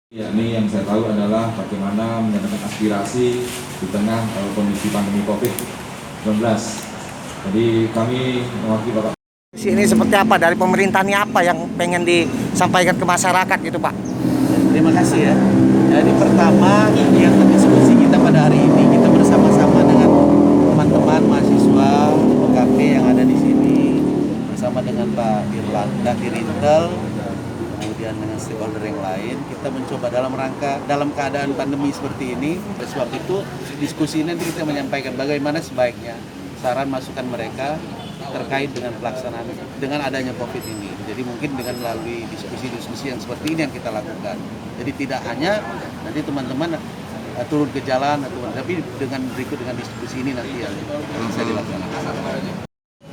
Ya, ini yang saya tahu adalah bagaimana menyatakan aspirasi di tengah kondisi pandemi COVID-19. Jadi kami mewakili Bapak. Ini seperti apa dari pemerintah ini, apa yang pengen disampaikan ke masyarakat gitu Pak? Terima kasih ya. Jadi pertama yang diskusi kita pada hari ini, kita bersama-sama dengan teman-teman mahasiswa UKP yang ada di sini, bersama dengan Pak Dirlanda Dirintel, kemudian dengan stakeholder yang lain, kita mencoba dalam keadaan pandemi seperti ini. Oleh sebab itu diskusi ini nanti kita menyampaikan bagaimana sebaiknya saran masukan mereka terkait dengan pelaksanaan dengan adanya COVID ini. Jadi mungkin dengan melalui diskusi-diskusi yang seperti ini yang kita lakukan. Jadi tidak hanya nanti teman-teman turun ke jalan, tapi dengan diskusi ini nanti yang bisa dilaksanakan.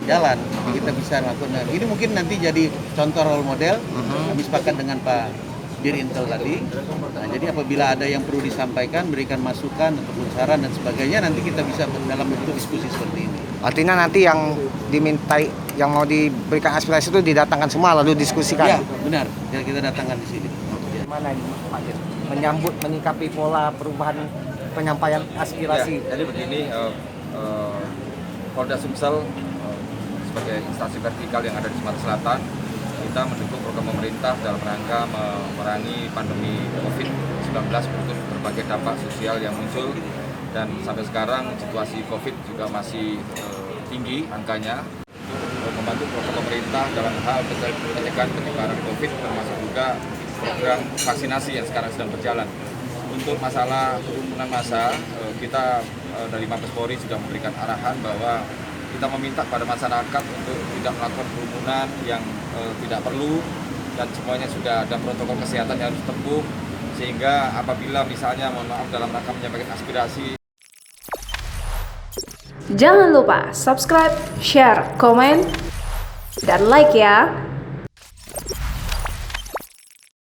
Jalan, kita bisa lakukan. Ini mungkin nanti jadi contoh role model. Kami sepakat dengan Pak Dirintel tadi. Nah, jadi apabila ada yang perlu disampaikan, berikan masukan ataupun saran dan sebagainya, nanti kita bisa dalam bentuk diskusi seperti ini. Artinya nanti yang dimintai, yang mau diberikan aspirasi itu didatangkan semua lalu diskusikan? Ya, benar. Jadi kita datangkan di sini. Gimana ini Pak Dir? Menyambut, menyikapi pola perubahan penyampaian aspirasi? Ya, jadi begini, Polda Sumsel sebagai instansi vertikal yang ada di Sumatera Selatan, kita mendukung program pemerintah dalam rangka memerangi pandemi COVID-19 untuk berbagai dampak sosial yang muncul, dan sampai sekarang situasi COVID juga masih tinggi angkanya. Untuk membantu program pemerintah dalam hal pencegahan penyebaran COVID, termasuk juga program vaksinasi yang sekarang sedang berjalan. Untuk masalah kerumunan massa, kita dari Mabes Polri sudah memberikan arahan bahwa kita meminta pada masyarakat untuk tidak melakukan kerumunan yang tidak perlu, dan semuanya sudah ada protokol kesehatan yang harus ditempuh, sehingga apabila misalnya mohon maaf dalam rangka menyampaikan aspirasi. Jangan lupa subscribe, share, komen, dan like ya.